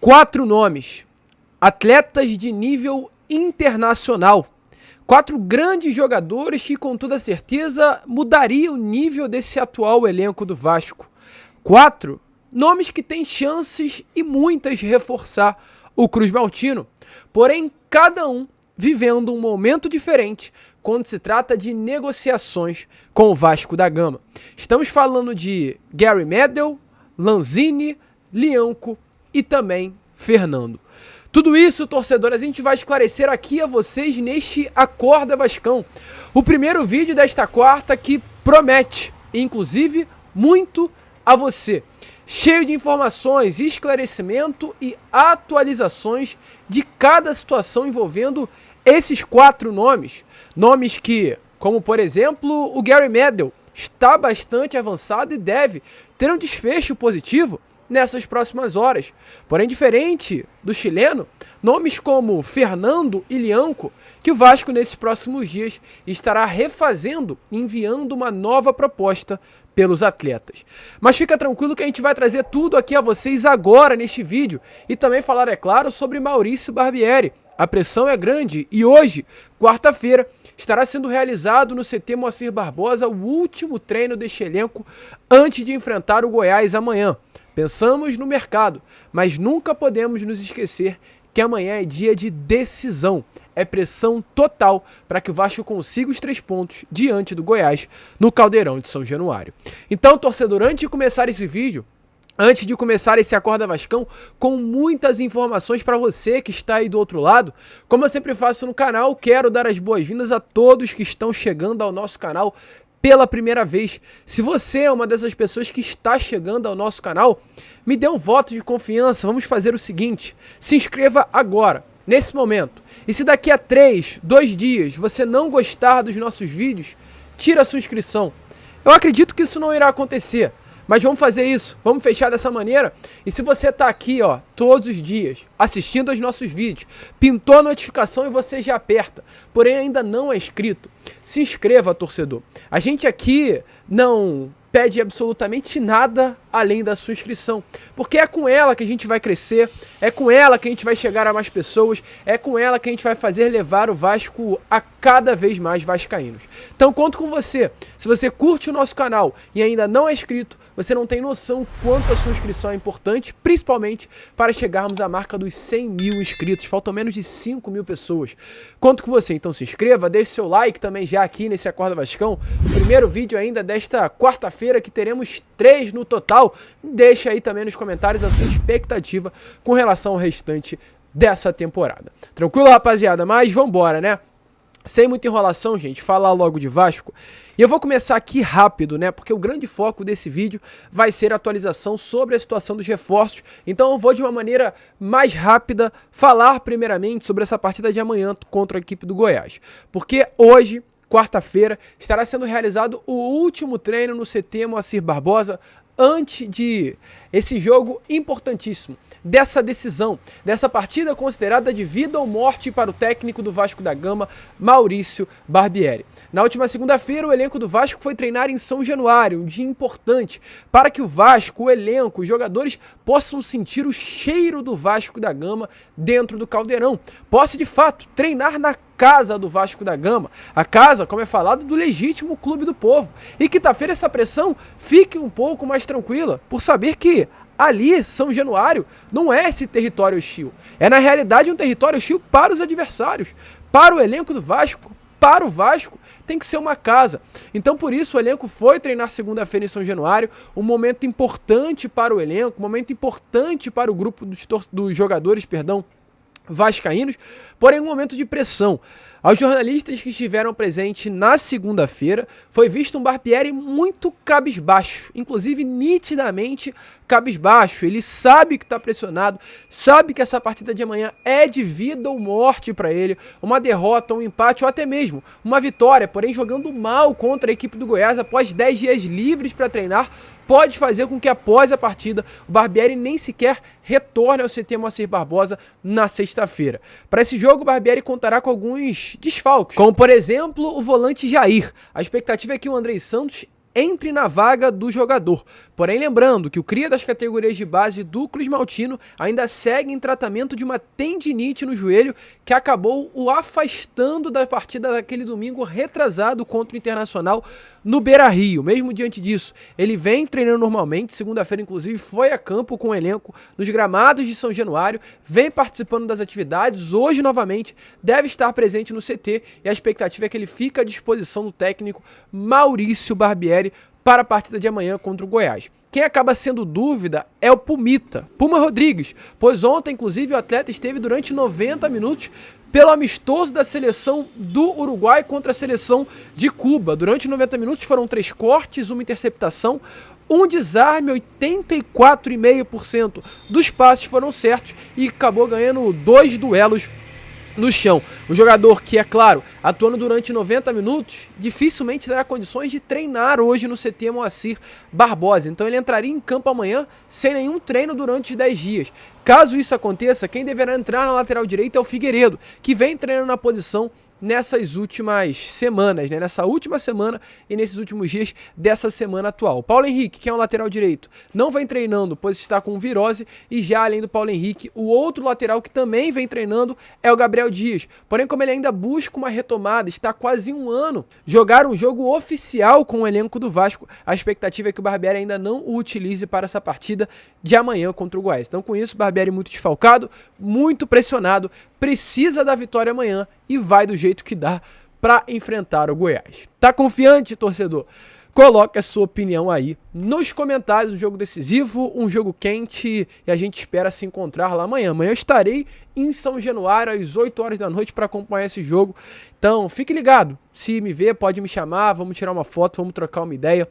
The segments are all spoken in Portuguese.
4 nomes, atletas de nível internacional. 4 grandes jogadores que com toda certeza mudariam o nível desse atual elenco do Vasco. 4 nomes que têm chances e muitas de reforçar o Cruz Maltino. Porém, cada um vivendo um momento diferente quando se trata de negociações com o Vasco da Gama. Estamos falando de Gary Medel, Lanzini, Lianco e também Fernando. Tudo isso, torcedor, a gente vai esclarecer aqui a vocês neste Acorda Vascão. O primeiro vídeo desta quarta que promete, inclusive, muito a você. Cheio de informações, esclarecimento e atualizações de cada situação envolvendo esses 4 nomes. Nomes que, como por exemplo, o Gary Medel, está bastante avançado e deve ter um desfecho positivo nessas próximas horas. Porém, diferente do chileno, nomes como Fernando e Lianco, que o Vasco nesses próximos dias estará refazendo e enviando uma nova proposta pelos atletas. Mas fica tranquilo que a gente vai trazer tudo aqui a vocês agora neste vídeo e também falar, é claro, sobre Maurício Barbieri. A pressão é grande e hoje, quarta-feira, estará sendo realizado no CT Moacir Barbosa o último treino deste elenco antes de enfrentar o Goiás amanhã. Pensamos no mercado, mas nunca podemos nos esquecer que amanhã é dia de decisão. É pressão total para que o Vasco consiga os 3 pontos diante do Goiás no Caldeirão de São Januário. Então, torcedor, antes de começar esse vídeo, antes de começar esse Acorda Vascão, com muitas informações para você que está aí do outro lado, como eu sempre faço no canal, quero dar as boas-vindas a todos que estão chegando ao nosso canal pela primeira vez. Se você é uma dessas pessoas que está chegando ao nosso canal, me dê um voto de confiança. Vamos fazer o seguinte: se inscreva agora, nesse momento. E se daqui a 2 dias você não gostar dos nossos vídeos, tira a sua inscrição. Eu acredito que isso não irá acontecer, mas vamos fazer isso, vamos fechar dessa maneira. E se você está aqui, ó, todos os dias, assistindo aos nossos vídeos, pintou a notificação e você já aperta, porém ainda não é inscrito, se inscreva, torcedor. A gente aqui não pede absolutamente nada além da sua inscrição, porque é com ela que a gente vai crescer, é com ela que a gente vai chegar a mais pessoas, é com ela que a gente vai fazer levar o Vasco a cada vez mais vascaínos. Então conto com você. Se você curte o nosso canal e ainda não é inscrito, você não tem noção quanto a sua inscrição é importante, principalmente para chegarmos à marca dos 100 mil inscritos. Faltam menos de 5 mil pessoas. Conto com você, então se inscreva, deixe seu like também já aqui nesse Acorda Vascão. O primeiro vídeo ainda desta quarta-feira, que teremos 3 no total. Deixa aí também nos comentários a sua expectativa com relação ao restante dessa temporada. Tranquilo, rapaziada? Mas vambora, né? Sem muita enrolação, gente, falar logo de Vasco. E eu vou começar aqui rápido, né? Porque o grande foco desse vídeo vai ser a atualização sobre a situação dos reforços. Então eu vou de uma maneira mais rápida falar primeiramente sobre essa partida de amanhã contra a equipe do Goiás. Porque hoje, quarta-feira, estará sendo realizado o último treino no CT Moacir Barbosa antes de esse jogo importantíssimo, dessa decisão, dessa partida considerada de vida ou morte para o técnico do Vasco da Gama, Maurício Barbieri. Na última segunda-feira, o elenco do Vasco foi treinar em São Januário, um dia importante para que o Vasco, o elenco, os jogadores possam sentir o cheiro do Vasco da Gama dentro do Caldeirão. Possa, de fato, treinar na casa do Vasco da Gama, a casa, como é falado, do legítimo clube do povo. E quinta-feira essa pressão fique um pouco mais tranquila, por saber que ali, São Januário, não é esse território hostil. É, na realidade, um território hostil para os adversários, para o elenco do Vasco. Para o Vasco, tem que ser uma casa. Então, por isso, o elenco foi treinar segunda-feira em São Januário, um momento importante para o elenco, um momento importante para o grupo dos jogadores, vascaínos, porém um momento de pressão. Aos jornalistas que estiveram presentes na segunda-feira, foi visto um Barbieri muito cabisbaixo, inclusive nitidamente cabisbaixo. Ele sabe que está pressionado, sabe que essa partida de amanhã é de vida ou morte para ele, uma derrota, um empate ou até mesmo uma vitória, porém jogando mal contra a equipe do Goiás após 10 dias livres para treinar, pode fazer com que após a partida o Barbieri nem sequer retorne ao CT Moacir Barbosa na sexta-feira. Para esse jogo, o Barbieri contará com alguns desfalques, como por exemplo o volante Jair. A expectativa é que o Andrei Santos entre na vaga do jogador. Porém, lembrando que o cria das categorias de base do Cruz Maltino ainda segue em tratamento de uma tendinite no joelho que acabou o afastando da partida daquele domingo retrasado contra o Internacional no Beira-Rio. Mesmo diante disso, ele vem treinando normalmente, segunda-feira inclusive foi a campo com o elenco nos gramados de São Januário, vem participando das atividades, hoje novamente deve estar presente no CT e a expectativa é que ele fique à disposição do técnico Maurício Barbieri para a partida de amanhã contra o Goiás. Quem acaba sendo dúvida é o Puma Rodrigues, pois ontem, inclusive, o atleta esteve durante 90 minutos pelo amistoso da seleção do Uruguai contra a seleção de Cuba. Durante 90 minutos foram 3 cortes, uma interceptação, um desarme, 84,5% dos passes foram certos e acabou ganhando 2 duelos no chão. Um jogador que, é claro, atuando durante 90 minutos, dificilmente terá condições de treinar hoje no CT Moacir Barbosa. Então ele entraria em campo amanhã sem nenhum treino durante os 10 dias. Caso isso aconteça, quem deverá entrar na lateral direita é o Figueiredo, que vem treinando na posição nessas últimas semanas, né? Nessa última semana e nesses últimos dias dessa semana atual. Paulo Henrique, que é um lateral direito, não vem treinando, pois está com virose, e já além do Paulo Henrique, o outro lateral que também vem treinando é o Gabriel Dias. Porém, como ele ainda busca uma retomada, está quase um ano, jogar um jogo oficial com o elenco do Vasco, a expectativa é que o Barbieri ainda não o utilize para essa partida de amanhã contra o Goiás. Então, com isso, o Barbieri muito desfalcado, muito pressionado, precisa da vitória amanhã e vai do jeito que dá para enfrentar o Goiás. Tá confiante, torcedor? Coloque a sua opinião aí nos comentários. Um jogo decisivo, um jogo quente, e a gente espera se encontrar lá amanhã. Amanhã eu estarei em São Januário às 8 horas da noite para acompanhar esse jogo. Então fique ligado, se me ver pode me chamar, vamos tirar uma foto, vamos trocar uma ideia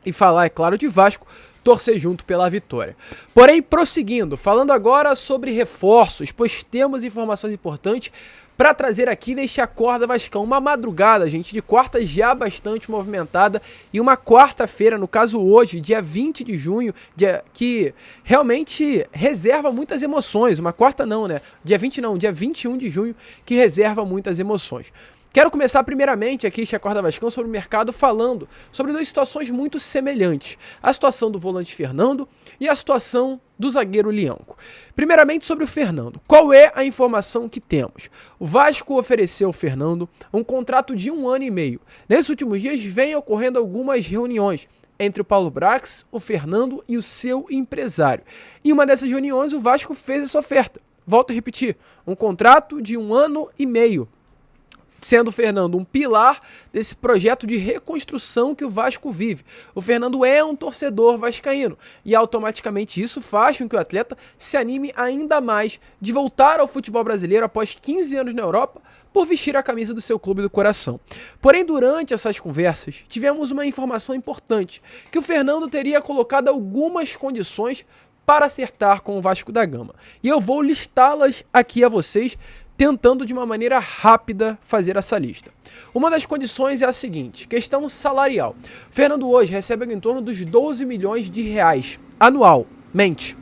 e falar, é claro, de Vasco, torcer junto pela vitória. Porém, prosseguindo, falando agora sobre reforços, pois temos informações importantes para trazer aqui neste Acorda Vascão. Uma madrugada, gente, de quarta já bastante movimentada, e uma quarta-feira, no caso hoje, dia 20 de junho, dia que realmente reserva muitas emoções. Uma quarta não, né? Dia 20 não, dia 21 de junho, que reserva muitas emoções. Quero começar primeiramente aqui, este Acorda Vascão, sobre o mercado, falando sobre 2 situações muito semelhantes. A situação do volante Fernando e a situação do zagueiro Lianco. Primeiramente sobre o Fernando. Qual é a informação que temos? O Vasco ofereceu ao Fernando um contrato de 1 ano e meio. Nesses últimos dias vem ocorrendo algumas reuniões entre o Paulo Brax, o Fernando e o seu empresário. Em uma dessas reuniões o Vasco fez essa oferta. Volto a repetir, um contrato de 1 ano e meio. Sendo o Fernando um pilar desse projeto de reconstrução que o Vasco vive. O Fernando é um torcedor vascaíno e automaticamente isso faz com que o atleta se anime ainda mais de voltar ao futebol brasileiro após 15 anos na Europa por vestir a camisa do seu clube do coração. Porém, durante essas conversas, tivemos uma informação importante, que o Fernando teria colocado algumas condições para acertar com o Vasco da Gama. E eu vou listá-las aqui a vocês, tentando de uma maneira rápida fazer essa lista. Uma das condições é a seguinte, questão salarial. O Fernando hoje recebe em torno dos 12 milhões de reais anualmente.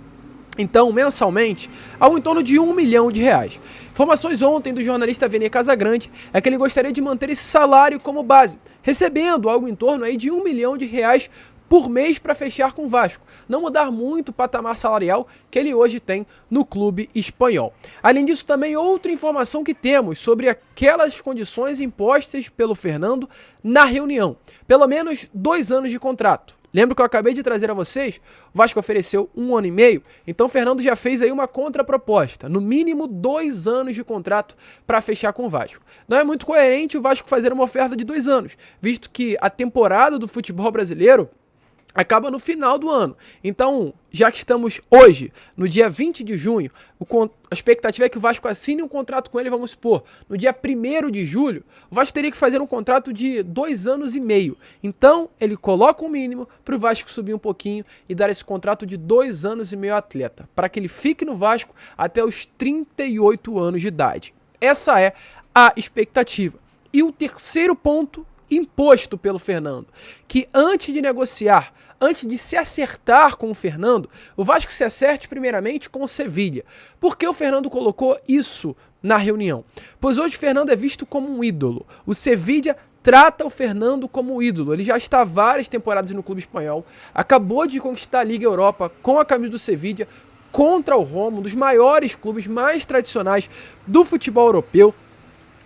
Então, mensalmente, algo em torno de 1 milhão de reais. Informações ontem do jornalista Vene Casagrande é que ele gostaria de manter esse salário como base, recebendo algo em torno aí de 1 milhão de reais por mês para fechar com o Vasco, não mudar muito o patamar salarial que ele hoje tem no clube espanhol. Além disso, também outra informação que temos sobre aquelas condições impostas pelo Fernando na reunião, pelo menos 2 anos de contrato. Lembra que eu acabei de trazer a vocês? O Vasco ofereceu 1 ano e meio, então o Fernando já fez aí uma contraproposta, no mínimo 2 anos de contrato para fechar com o Vasco. Não é muito coerente o Vasco fazer uma oferta de 2 anos, visto que a temporada do futebol brasileiro acaba no final do ano. Então, já que estamos hoje, no dia 20 de junho, a expectativa é que o Vasco assine um contrato com ele, vamos supor, no dia 1º de julho, o Vasco teria que fazer um contrato de 2 anos e meio. Então, ele coloca um mínimo para o Vasco subir um pouquinho e dar esse contrato de 2 anos e meio ao atleta, para que ele fique no Vasco até os 38 anos de idade. Essa é a expectativa. E o terceiro ponto imposto pelo Fernando, que antes de negociar, antes de se acertar com o Fernando, o Vasco se acerte primeiramente com o Sevilla. Por que o Fernando colocou isso na reunião? Pois hoje o Fernando é visto como um ídolo. O Sevilla trata o Fernando como ídolo. Ele já está há várias temporadas no clube espanhol, acabou de conquistar a Liga Europa com a camisa do Sevilla contra o Roma, um dos maiores clubes mais tradicionais do futebol europeu.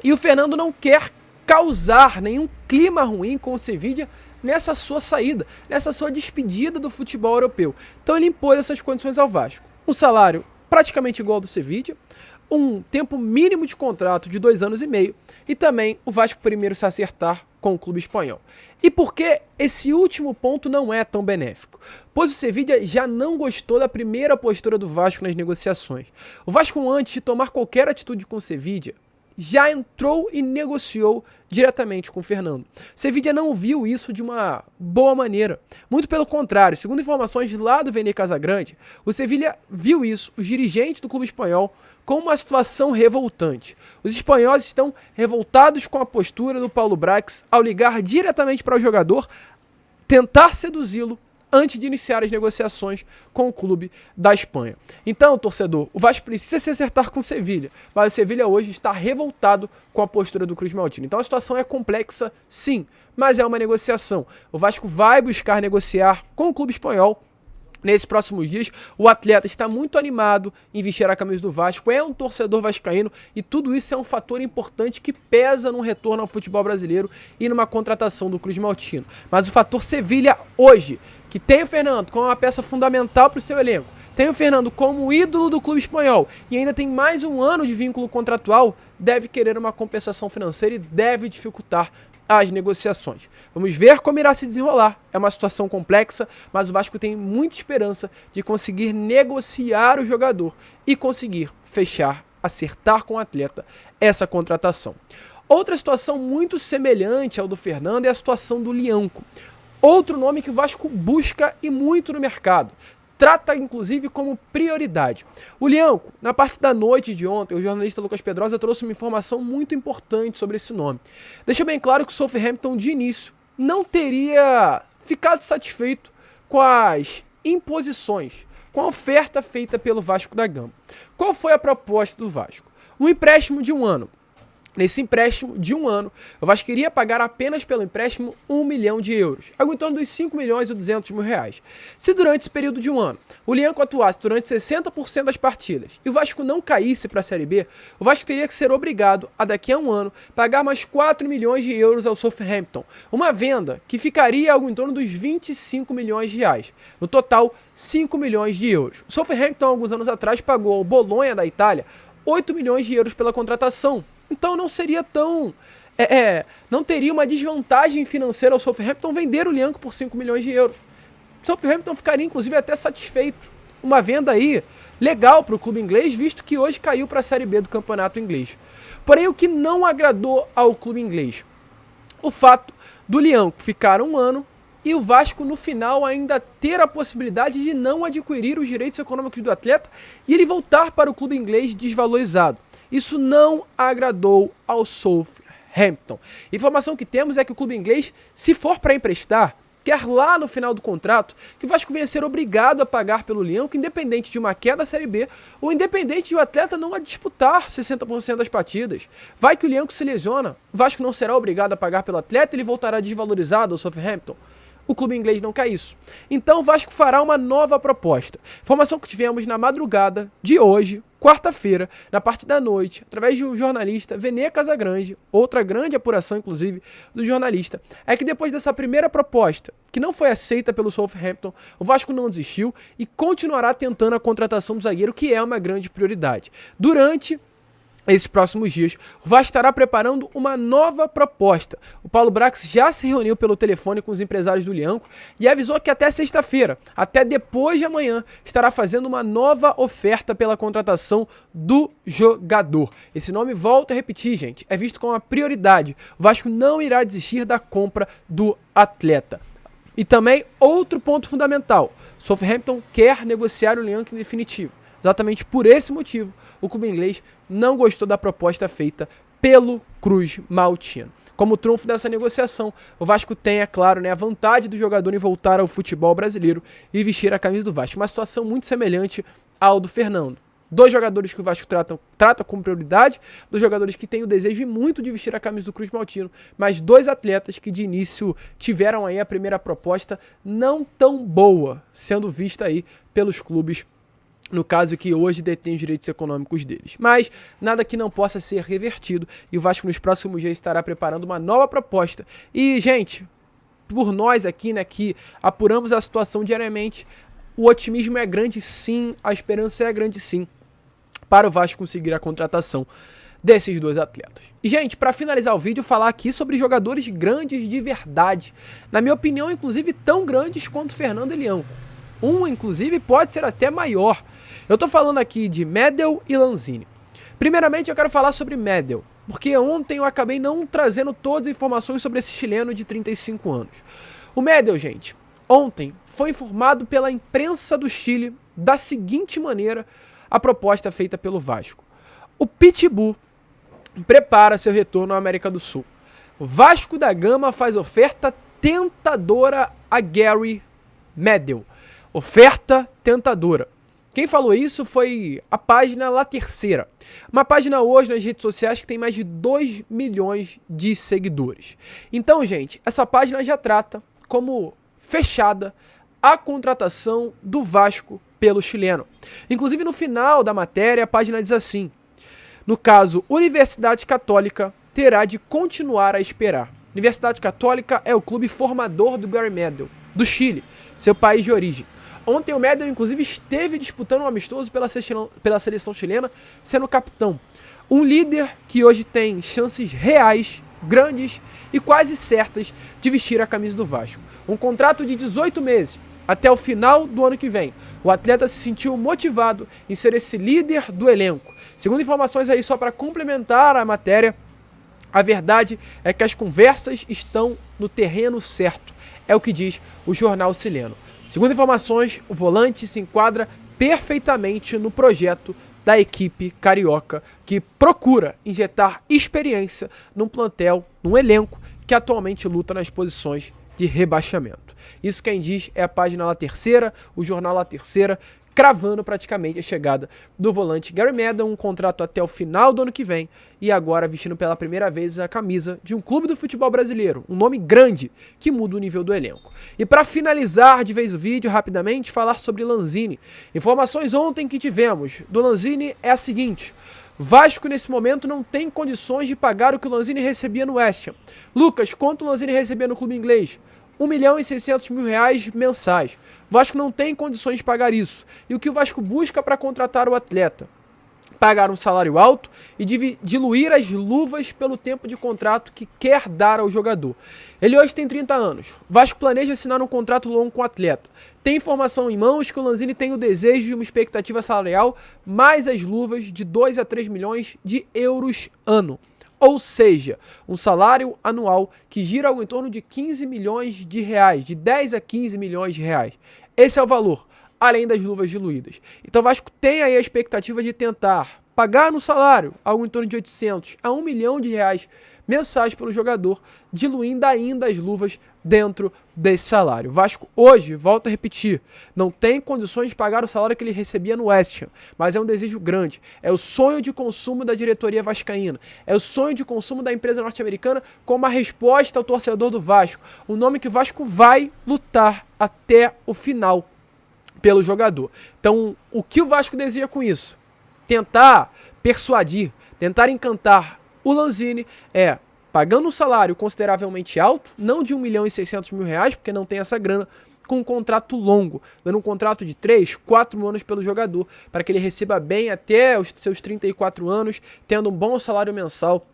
E o Fernando não quer causar nenhum clima ruim com o Sevilla nessa sua saída, nessa sua despedida do futebol europeu. Então ele impôs essas condições ao Vasco. Um salário praticamente igual ao do Sevilla, um tempo mínimo de contrato de 2 anos e meio e também o Vasco primeiro se acertar com o clube espanhol. E por que esse último ponto não é tão benéfico? Pois o Sevilla já não gostou da primeira postura do Vasco nas negociações. O Vasco, antes de tomar qualquer atitude com o Sevilla, já entrou e negociou diretamente com o Fernando. Sevilla não viu isso de uma boa maneira. Muito pelo contrário, segundo informações lá do Vene Casagrande, o Sevilla viu isso, os dirigentes do clube espanhol, com uma situação revoltante. Os espanhóis estão revoltados com a postura do Paulo Brax ao ligar diretamente para o jogador, tentar seduzi-lo antes de iniciar as negociações com o clube da Espanha. Então, torcedor, o Vasco precisa se acertar com o Sevilla, mas o Sevilla hoje está revoltado com a postura do Cruz Maltino. Então a situação é complexa, sim, mas é uma negociação. O Vasco vai buscar negociar com o clube espanhol. Nesses próximos dias, o atleta está muito animado em vestir a camisa do Vasco, é um torcedor vascaíno e tudo isso é um fator importante que pesa no retorno ao futebol brasileiro e numa contratação do Cruz Maltino. Mas o fator Sevilla hoje, que tem o Fernando como uma peça fundamental para o seu elenco, tem o Fernando como ídolo do clube espanhol e ainda tem mais um ano de vínculo contratual, deve querer uma compensação financeira e deve dificultar as negociações. Vamos ver como irá se desenrolar. É uma situação complexa, mas o Vasco tem muita esperança de conseguir negociar o jogador e conseguir fechar, acertar com o atleta essa contratação. Outra situação muito semelhante ao do Fernando é a situação do Lianco. Outro nome que o Vasco busca e muito no mercado. Trata, inclusive, como prioridade. O Lianco, na parte da noite de ontem, o jornalista Lucas Pedrosa trouxe uma informação muito importante sobre esse nome. Deixou bem claro que o Southampton, de início, não teria ficado satisfeito com as imposições, com a oferta feita pelo Vasco da Gama. Qual foi a proposta do Vasco? Um empréstimo de 1 ano. Nesse empréstimo de 1 ano, o Vasco queria pagar apenas pelo empréstimo 1 milhão de euros, algo em torno dos 5 milhões e 200 mil reais. Se durante esse período de 1 ano, o Lianco atuasse durante 60% das partidas e o Vasco não caísse para a Série B, o Vasco teria que ser obrigado a daqui a 1 ano pagar mais 4 milhões de euros ao Southampton, uma venda que ficaria algo em torno dos 25 milhões de reais. No total, 5 milhões de euros. O Southampton, alguns anos atrás, pagou ao Bolonha da Itália 8 milhões de euros pela contratação. Então não seria tão... não teria uma desvantagem financeira ao Southampton vender o Lianco por 5 milhões de euros. O Southampton ficaria, inclusive, até satisfeito. Uma venda aí legal para o clube inglês, visto que hoje caiu para a Série B do campeonato inglês. Porém, o que não agradou ao clube inglês? O fato do Lianco ficar 1 ano e o Vasco, no final, ainda ter a possibilidade de não adquirir os direitos econômicos do atleta e ele voltar para o clube inglês desvalorizado. Isso não agradou ao Southampton. Informação que temos é que o clube inglês, se for para emprestar, quer lá no final do contrato que o Vasco venha a ser obrigado a pagar pelo Lianco, independente de uma queda da Série B ou independente de o atleta não a disputar 60% das partidas. Vai que o Lianco se lesiona, o Vasco não será obrigado a pagar pelo atleta e ele voltará desvalorizado ao Southampton. O clube inglês não quer isso. Então o Vasco fará uma nova proposta. Informação que tivemos na madrugada de hoje, quarta-feira, na parte da noite, através de um jornalista, Vene Casagrande, outra grande apuração, inclusive, do jornalista, é que depois dessa primeira proposta, que não foi aceita pelo Southampton, o Vasco não desistiu e continuará tentando a contratação do zagueiro, que é uma grande prioridade. Durante esses próximos dias, o Vasco estará preparando uma nova proposta. O Paulo Brax já se reuniu pelo telefone com os empresários do Lianco e avisou que até sexta-feira, até depois de amanhã, estará fazendo uma nova oferta pela contratação do jogador. Esse nome, volto a repetir, gente, é visto como uma prioridade. O Vasco não irá desistir da compra do atleta. E também, outro ponto fundamental, Southampton quer negociar o Lianco em definitivo. Exatamente por esse motivo, o clube inglês não gostou da proposta feita pelo Cruz Maltino. Como trunfo dessa negociação, o Vasco tem, é claro, a vontade do jogador em voltar ao futebol brasileiro e vestir a camisa do Vasco. Uma situação muito semelhante ao do Fernando. Dois jogadores que o Vasco trata com prioridade, dois jogadores que têm o desejo e muito de vestir a camisa do Cruz Maltino, mas dois atletas que de início tiveram aí a primeira proposta não tão boa, sendo vista aí pelos clubes, no caso que hoje detém os direitos econômicos deles. Mas nada que não possa ser revertido, e o Vasco nos próximos dias estará preparando uma nova proposta. E, gente, por nós aqui, né, que apuramos a situação diariamente, o otimismo é grande sim, a esperança é grande sim, para o Vasco conseguir a contratação desses dois atletas. E, gente, para finalizar o vídeo, falar aqui sobre jogadores grandes de verdade. Na minha opinião, inclusive, tão grandes quanto Fernando e Leão. Um, inclusive, pode ser até maior. Eu tô falando aqui de Medel e Lanzini. Primeiramente, eu quero falar sobre Medel, porque ontem eu acabei não trazendo todas as informações sobre esse chileno de 35 anos. O Medel, gente, ontem foi informado pela imprensa do Chile da seguinte maneira a proposta feita pelo Vasco. O Pitbull prepara seu retorno à América do Sul. O Vasco da Gama faz oferta tentadora a Gary Medel. Oferta tentadora. Quem falou isso foi a página La Terceira. Uma página hoje nas redes sociais que tem mais de 2 milhões de seguidores. Então, gente, essa página já trata como fechada a contratação do Vasco pelo chileno. Inclusive, no final da matéria, a página diz assim: no caso, Universidade Católica terá de continuar a esperar. Universidade Católica é o clube formador do Gary Medel, do Chile, seu país de origem. Ontem o Medel, inclusive, esteve disputando um amistoso pela seleção chilena, sendo capitão. Um líder que hoje tem chances reais, grandes e quase certas de vestir a camisa do Vasco. Um contrato de 18 meses, até o final do ano que vem. O atleta se sentiu motivado em ser esse líder do elenco. Segundo informações aí, só para complementar a matéria, a verdade é que as conversas estão no terreno certo. É o que diz o jornal chileno. Segundo informações, o volante se enquadra perfeitamente no projeto da equipe carioca, que procura injetar experiência num plantel, num elenco que atualmente luta nas posições de rebaixamento. Isso quem diz é a página La Terceira, o jornal La Terceira, cravando praticamente a chegada do volante Gary Medel, um contrato até o final do ano que vem, e agora vestindo pela primeira vez a camisa de um clube do futebol brasileiro, um nome grande que muda o nível do elenco. E para finalizar de vez o vídeo, rapidamente, falar sobre Lanzini. Informações ontem que tivemos do Lanzini é a seguinte: Vasco nesse momento não tem condições de pagar o que o Lanzini recebia no West Ham. Lucas, quanto o Lanzini recebia no clube inglês? R$1.600.000 mensais. O Vasco não tem condições de pagar isso. E o que o Vasco busca para contratar o atleta? Pagar um salário alto e diluir as luvas pelo tempo de contrato que quer dar ao jogador. Ele hoje tem 30 anos. O Vasco planeja assinar um contrato longo com o atleta. Tem informação em mãos que o Lanzini tem o desejo de uma expectativa salarial mais as luvas de 2 a 3 milhões de euros ano. Ou seja, um salário anual que gira algo em torno de 15 milhões de reais, de 10 a 15 milhões de reais. Esse é o valor, além das luvas diluídas. Então o Vasco tem aí a expectativa de tentar pagar no salário algo em torno de 800 a 1 milhão de reais mensais pelo jogador, diluindo ainda as luvas dentro desse salário. O Vasco hoje, volto a repetir, não tem condições de pagar o salário que ele recebia no West Ham, mas é um desejo grande, é o sonho de consumo da diretoria vascaína, é o sonho de consumo da empresa norte-americana como uma resposta ao torcedor do Vasco, um nome que o Vasco vai lutar até o final pelo jogador. Então, o que o Vasco deseja com isso? Tentar persuadir, tentar encantar o Lanzini é pagando um salário consideravelmente alto, não de R$1.600.000, porque não tem essa grana, com um contrato longo, dando um contrato de 3, 4 anos pelo jogador, para que ele receba bem até os seus 34 anos, tendo um bom salário mensal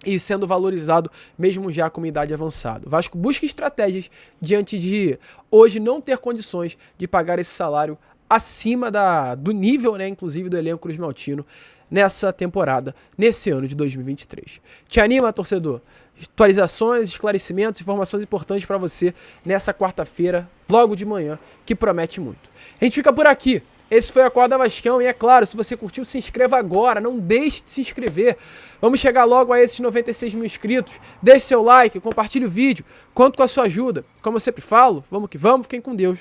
e sendo valorizado mesmo já com uma idade avançada. O Vasco busca estratégias diante de hoje não ter condições de pagar esse salário acima do nível, né, inclusive do elenco Cruz Maltino, nessa temporada, nesse ano de 2023. Te anima, torcedor? Atualizações, esclarecimentos, informações importantes para você nessa quarta-feira, logo de manhã, que promete muito. A gente fica por aqui. Esse foi a Acorda Vascão e é claro, se você curtiu, se inscreva agora, não deixe de se inscrever. Vamos chegar logo a esses 96 mil inscritos. Deixe seu like, compartilhe o vídeo, conto com a sua ajuda. Como eu sempre falo, vamos que vamos, fiquem com Deus.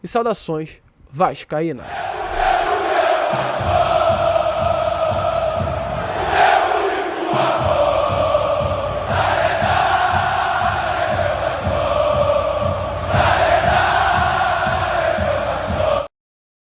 E saudações vascaínas.